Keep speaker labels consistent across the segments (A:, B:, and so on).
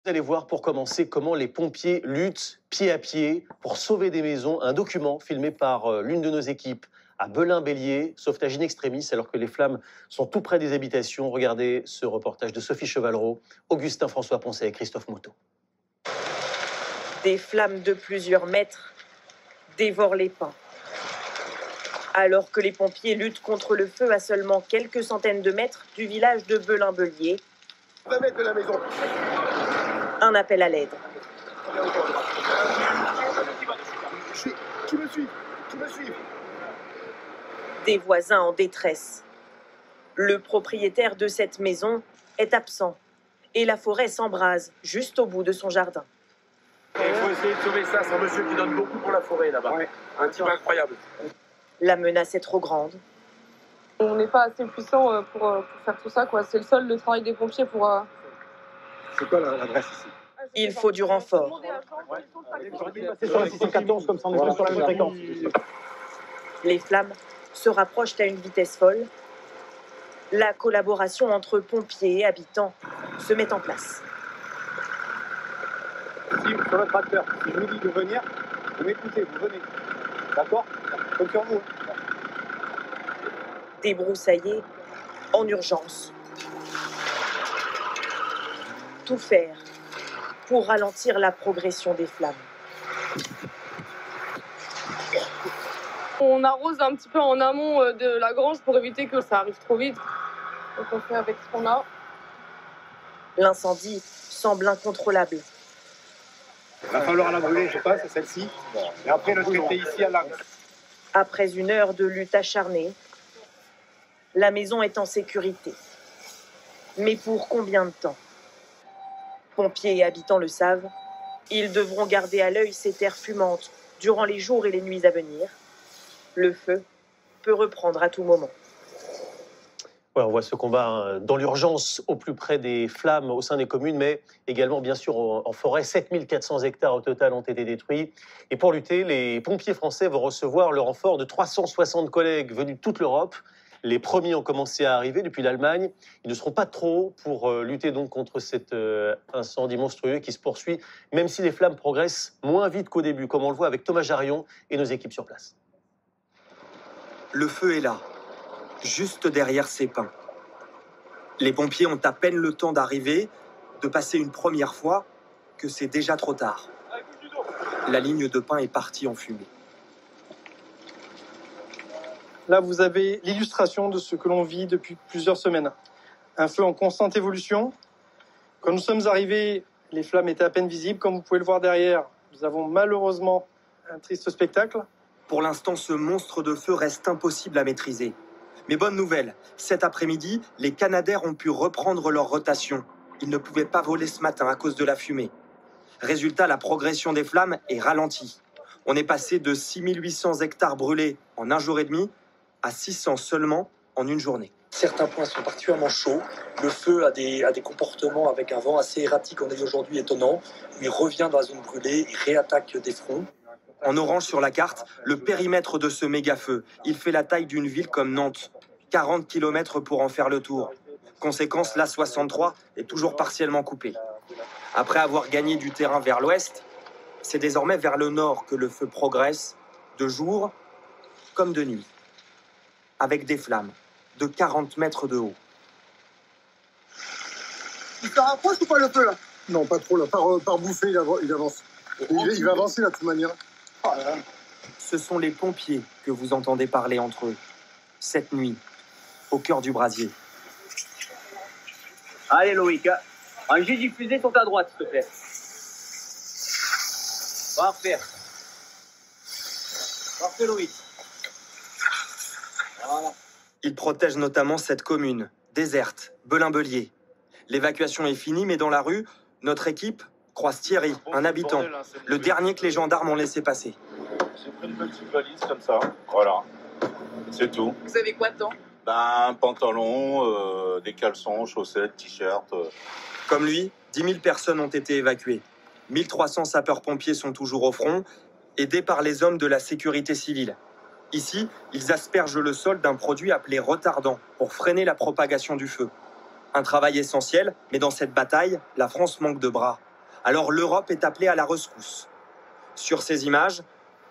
A: Vous allez voir pour commencer comment les pompiers luttent pied à pied pour sauver des maisons. Un document filmé par l'une de nos équipes à Belin-Bélier, sauvetage in extremis, alors que les flammes sont tout près des habitations. Regardez ce reportage de Sophie Chevalreau, Augustin François Poncet et Christophe Motto.
B: Des flammes de plusieurs mètres dévorent les pins. Alors que les pompiers luttent contre le feu à seulement quelques centaines de mètres du village de Belin-Bélier, un appel à l'aide.
C: Qui me suit.
B: Des voisins en détresse. Le propriétaire de cette maison est absent et la forêt s'embrase juste au bout de son jardin.
D: Il faut essayer de sauver ça, c'est un monsieur qui donne beaucoup pour la forêt là-bas. Ouais. Un type incroyable.
B: La menace est trop grande.
E: On n'est pas assez puissant pour faire tout ça, quoi. C'est le travail des pompiers pour...
C: C'est quoi l'adresse ici?
B: Il faut du renfort.
C: C'est sur la 614 comme ça, on est sur la même fréquence.
B: Les flammes se rapprochent à une vitesse folle. La collaboration entre pompiers et habitants se met en place.
C: Si, sur le tracteur, si je vous dis de venir, vous m'écoutez, vous venez. D'accord? Comme sur vous.
B: Débroussailler en urgence. Tout faire pour ralentir la progression des flammes.
E: On arrose un petit peu en amont de la grange pour éviter que ça arrive trop vite. Donc on fait avec ce qu'on a.
B: L'incendie semble incontrôlable.
C: Il va falloir la brûler, je sais pas, c'est celle-ci. Et après le traiter ici à l'arbre.
B: Après une heure de lutte acharnée, la maison est en sécurité. Mais pour combien de temps? Pompiers et habitants le savent, ils devront garder à l'œil ces terres fumantes durant les jours et les nuits à venir. Le feu peut reprendre à tout moment.
A: Ouais, on voit ce combat dans l'urgence, au plus près des flammes au sein des communes, mais également bien sûr en forêt. 7400 hectares au total ont été détruits. Et pour lutter, les pompiers français vont recevoir le renfort de 360 collègues venus de toute l'Europe. Les premiers ont commencé à arriver depuis l'Allemagne. Ils ne seront pas trop pour lutter donc contre cet incendie monstrueux qui se poursuit, même si les flammes progressent moins vite qu'au début, comme on le voit avec Thomas Jarion et nos équipes sur place.
F: Le feu est là, juste derrière ces pins. Les pompiers ont à peine le temps d'arriver, de passer une première fois, que c'est déjà trop tard. La ligne de pins est partie en fumée.
G: Là, vous avez l'illustration de ce que l'on vit depuis plusieurs semaines. Un feu en constante évolution. Quand nous sommes arrivés, les flammes étaient à peine visibles. Comme vous pouvez le voir derrière, nous avons malheureusement un triste spectacle.
F: Pour l'instant, ce monstre de feu reste impossible à maîtriser. Mais bonne nouvelle, cet après-midi, les Canadair ont pu reprendre leur rotation. Ils ne pouvaient pas voler ce matin à cause de la fumée. Résultat, la progression des flammes est ralentie. On est passé de 6800 hectares brûlés en un jour et demi à 600 seulement en une journée.
H: Certains points sont particulièrement chauds. Le feu a des comportements avec un vent assez erratique, on a vu aujourd'hui, étonnant. Il revient dans la zone brûlée, il réattaque des fronts.
F: En orange sur la carte, le périmètre de ce méga-feu. Il fait la taille d'une ville comme Nantes. 40 km pour en faire le tour. Conséquence, l'A63 est toujours partiellement coupée. Après avoir gagné du terrain vers l'ouest, c'est désormais vers le nord que le feu progresse, de jour comme de nuit, avec des flammes de 40 mètres de haut.
C: Il se rapproche ou pas le feu là? Non, pas trop là. Par bouffée, il avance. Il va avancer là de toute manière. Oh là là.
F: Ce sont les pompiers que vous entendez parler entre eux, cette nuit, au cœur du brasier.
I: Allez Loïc, un jet diffusé sur ta droite, s'il te plaît. Parfait. Parfait Loïc. Voilà.
F: Ils protègent notamment cette commune, déserte, Belin-Bélier. L'évacuation est finie, mais dans la rue, notre équipe croise Thierry, un habitant, le dernier que les gendarmes ont laissé passer.
J: J'ai pris une petite valise comme ça, voilà, c'est tout.
K: Vous avez quoi dedans?
J: Un pantalon, des caleçons, chaussettes, t-shirts.
F: Comme lui, 10 000 personnes ont été évacuées. 1300 sapeurs-pompiers sont toujours au front, aidés par les hommes de la sécurité civile. Ici, ils aspergent le sol d'un produit appelé retardant pour freiner la propagation du feu. Un travail essentiel, mais dans cette bataille, la France manque de bras. Alors l'Europe est appelée à la rescousse. Sur ces images,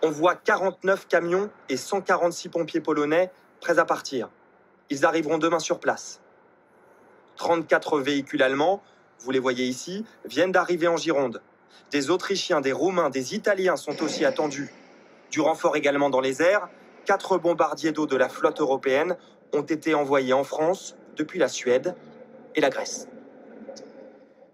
F: on voit 49 camions et 146 pompiers polonais prêts à partir. Ils arriveront demain sur place. 34 véhicules allemands, vous les voyez ici, viennent d'arriver en Gironde. Des Autrichiens, des Roumains, des Italiens sont aussi attendus. Du renfort également dans les airs, 4 bombardiers d'eau de la flotte européenne ont été envoyés en France depuis la Suède et la Grèce.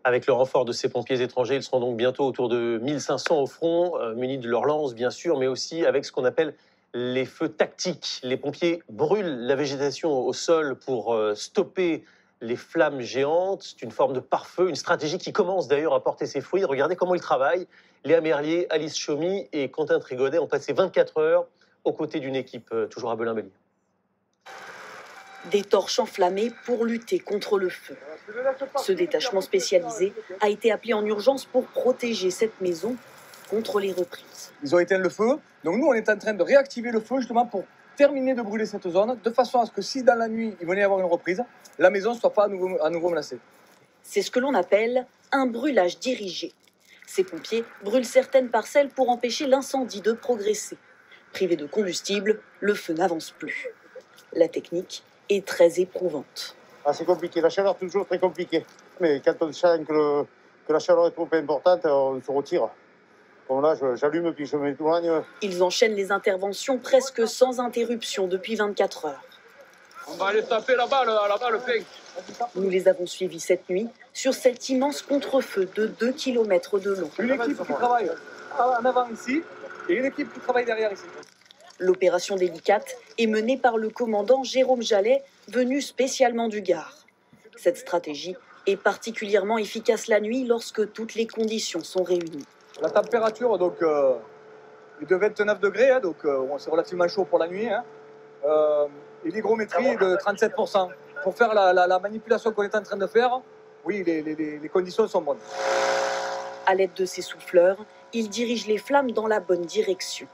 A: Avec le renfort de ces pompiers étrangers, ils seront donc bientôt autour de 1500 au front, munis de leurs lances bien sûr, mais aussi avec ce qu'on appelle les feux tactiques. Les pompiers brûlent la végétation au sol pour stopper les flammes géantes. C'est une forme de pare-feu, une stratégie qui commence d'ailleurs à porter ses fruits. Regardez comment ils travaillent. Léa Merlier, Alice Chaumy et Quentin Trigodet ont passé 24 heures aux côtés d'une équipe toujours à Belin-Bélier.
B: Des torches enflammées pour lutter contre le feu. Ce détachement spécialisé a été appelé en urgence pour protéger cette maison contre les reprises.
K: Ils ont éteint le feu, donc nous on est en train de réactiver le feu justement pour terminer de brûler cette zone, de façon à ce que si dans la nuit il venait y avoir une reprise, la maison ne soit pas à nouveau menacée.
B: C'est ce que l'on appelle un brûlage dirigé. Ces pompiers brûlent certaines parcelles pour empêcher l'incendie de progresser. Privé de combustible, le feu n'avance plus. La technique est très éprouvante.
C: C'est compliqué, la chaleur toujours très compliquée. Mais quand on sent que la chaleur est trop importante, on se retire. Comme là, j'allume puis je m'éloigne.
B: Ils enchaînent les interventions presque sans interruption depuis 24 heures.
D: On va aller taper là-bas le pain.
B: Nous les avons suivis cette nuit sur cet immense contre-feu de 2 km de long.
K: Une équipe qui travaille en avant ici et une équipe qui travaille derrière ici.
B: L'opération délicate est menée par le commandant Jérôme Jallet, venu spécialement du Gard. Cette stratégie est particulièrement efficace la nuit lorsque toutes les conditions sont réunies.
K: La température donc, est de 29 degrés, hein, donc c'est relativement chaud pour la nuit. Hein. Et l'hygrométrie est de 37%. Pour faire la manipulation qu'on est en train de faire, oui, les conditions sont bonnes.
B: À l'aide de ces souffleurs, ils dirigent les flammes dans la bonne direction.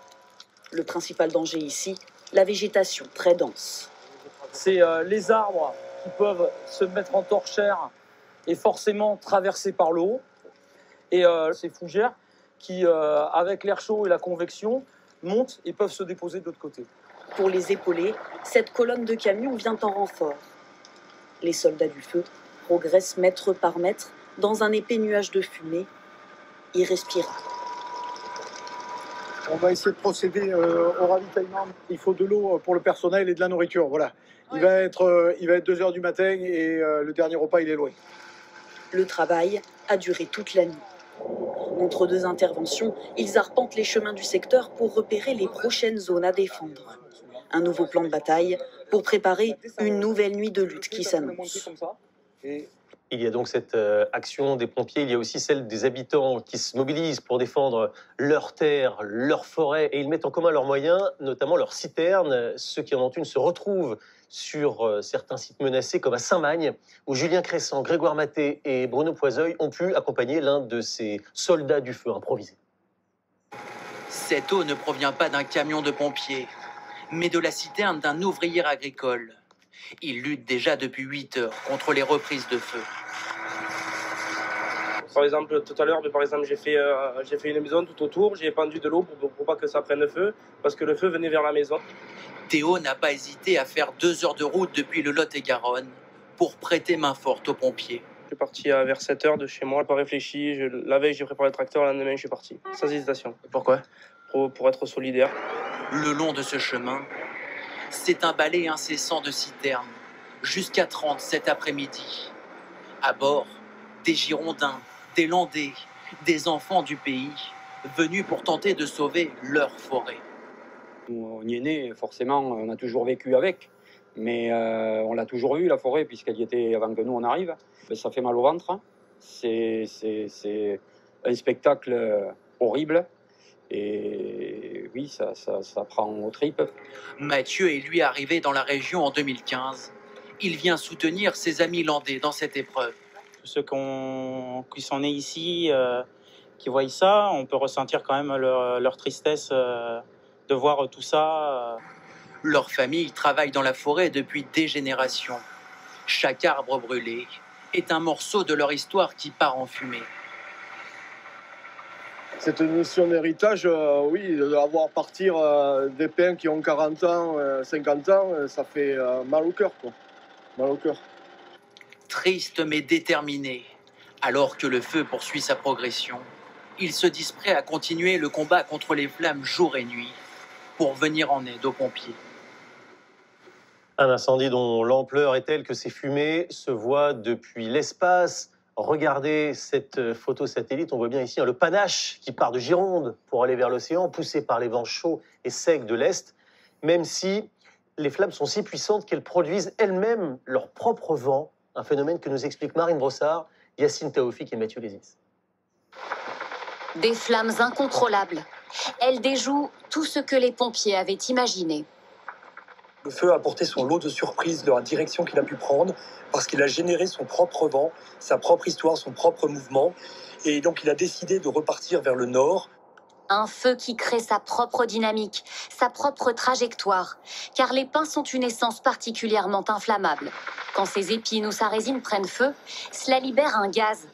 B: Le principal danger ici, la végétation très dense.
L: C'est les arbres qui peuvent se mettre en torchère et forcément traversés par l'eau. Et ces fougères qui, avec l'air chaud et la convection, montent et peuvent se déposer de l'autre côté.
B: Pour les épauler, cette colonne de camions vient en renfort. Les soldats du feu progressent mètre par mètre dans un épais nuage de fumée, irrespirable.
C: On va essayer de procéder au ravitaillement. Il faut de l'eau pour le personnel et de la nourriture. Voilà. Il va être 2 heures du matin et le dernier repas, il est loin.
B: Le travail a duré toute la nuit. Entre 2 interventions, ils arpentent les chemins du secteur pour repérer les prochaines zones à défendre. Un nouveau plan de bataille pour préparer une nouvelle nuit de lutte qui s'annonce.
A: Il y a donc cette action des pompiers, il y a aussi celle des habitants qui se mobilisent pour défendre leurs terres, leurs forêts, et ils mettent en commun leurs moyens, notamment leurs citernes. Ceux qui en ont une se retrouvent sur certains sites menacés, comme à Saint-Magne, où Julien Cressant, Grégoire Maté et Bruno Poiseuil ont pu accompagner l'un de ces soldats du feu improvisés.
M: Cette eau ne provient pas d'un camion de pompiers, mais de la citerne d'un ouvrier agricole. Il lutte déjà depuis 8 heures contre les reprises de feu.
N: Par exemple, tout à l'heure, j'ai fait une maison tout autour, j'ai épandu de l'eau pour pas que ça prenne feu, parce que le feu venait vers la maison.
M: Théo n'a pas hésité à faire 2 heures de route depuis le Lot-et-Garonne pour prêter main forte aux pompiers.
N: Je suis parti vers 7 heures de chez moi, pas réfléchi. La veille, j'ai préparé le tracteur, le lendemain, je suis parti, sans hésitation.
M: Pourquoi ?
N: Pour être solidaire.
M: Le long de ce chemin, c'est un balai incessant de citernes, jusqu'à 30 cet après-midi. À bord, des Girondins, des Landais, des enfants du pays, venus pour tenter de sauver leur forêt.
O: On y est né, forcément, on a toujours vécu avec, mais on l'a toujours vu, la forêt, puisqu'elle y était avant que nous on arrive. Ça fait mal au ventre, hein. C'est un spectacle horrible. Et oui, ça prend aux tripes.
M: Mathieu est lui arrivé dans la région en 2015. Il vient soutenir ses amis landais dans cette épreuve.
P: Tous ceux qui sont nés ici, qui voient ça, on peut ressentir quand même leur tristesse de voir tout ça.
M: Leur famille travaille dans la forêt depuis des générations. Chaque arbre brûlé est un morceau de leur histoire qui part en fumée.
Q: C'est une mission d'héritage, oui, d'avoir partir des pins qui ont 40 ans, 50 ans, ça fait mal au cœur, quoi. Mal au cœur.
M: Triste mais déterminé, alors que le feu poursuit sa progression, ils se disent prêts à continuer le combat contre les flammes jour et nuit pour venir en aide aux pompiers.
A: Un incendie dont l'ampleur est telle que ces fumées se voient depuis l'espace. Regardez cette photo satellite, on voit bien ici le panache qui part de Gironde pour aller vers l'océan, poussé par les vents chauds et secs de l'Est, même si les flammes sont si puissantes qu'elles produisent elles-mêmes leur propre vent, un phénomène que nous expliquent Marine Brossard, Yacine Taoufik et Mathieu Lézis.
R: Des flammes incontrôlables. Elles déjouent tout ce que les pompiers avaient imaginé.
H: Le feu a apporté son lot de surprises dans la direction qu'il a pu prendre, parce qu'il a généré son propre vent, sa propre histoire, son propre mouvement. Et donc il a décidé de repartir vers le nord.
R: Un feu qui crée sa propre dynamique, sa propre trajectoire, car les pins sont une essence particulièrement inflammable. Quand ces épines ou sa résine prennent feu, cela libère un gaz,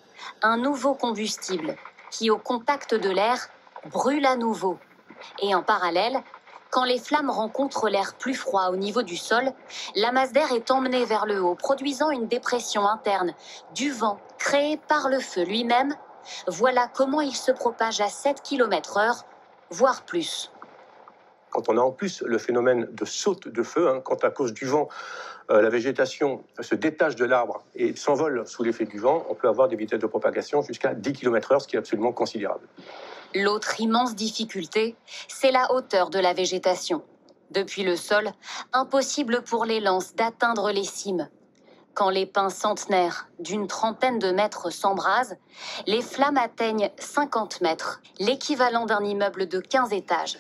R: un nouveau combustible, qui au contact de l'air brûle à nouveau. Et en parallèle, quand les flammes rencontrent l'air plus froid au niveau du sol, la masse d'air est emmenée vers le haut, produisant une dépression interne, du vent créé par le feu lui-même. Voilà comment il se propage à 7 km/h, voire plus.
S: Quand on a en plus le phénomène de saute de feu, quand à cause du vent, la végétation se détache de l'arbre et s'envole sous l'effet du vent, on peut avoir des vitesses de propagation jusqu'à 10 km/h, ce qui est absolument considérable.
R: L'autre immense difficulté, c'est la hauteur de la végétation. Depuis le sol, impossible pour les lances d'atteindre les cimes. Quand les pins centenaires d'une trentaine de mètres s'embrasent, les flammes atteignent 50 mètres, l'équivalent d'un immeuble de 15 étages.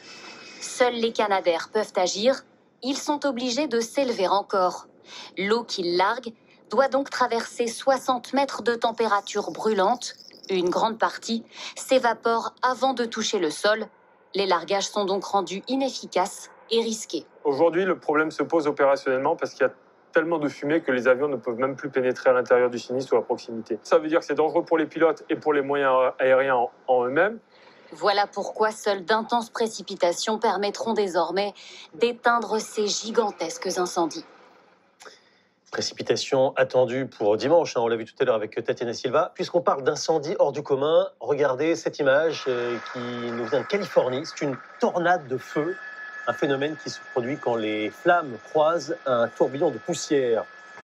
R: Seuls les canadaires peuvent agir, ils sont obligés de s'élever encore. L'eau qu'ils larguent doit donc traverser 60 mètres de température brûlante. Une grande partie s'évapore avant de toucher le sol. Les largages sont donc rendus inefficaces et risqués.
T: Aujourd'hui, le problème se pose opérationnellement parce qu'il y a tellement de fumée que les avions ne peuvent même plus pénétrer à l'intérieur du sinistre ou à proximité. Ça veut dire que c'est dangereux pour les pilotes et pour les moyens aériens en eux-mêmes.
R: Voilà pourquoi seules d'intenses précipitations permettront désormais d'éteindre ces gigantesques incendies.
A: Précipitations attendues pour dimanche, on l'a vu tout à l'heure avec Tatiana Silva. Puisqu'on parle d'incendie hors du commun, regardez cette image qui nous vient de Californie. C'est une tornade de feu, un phénomène qui se produit quand les flammes croisent un tourbillon de poussière.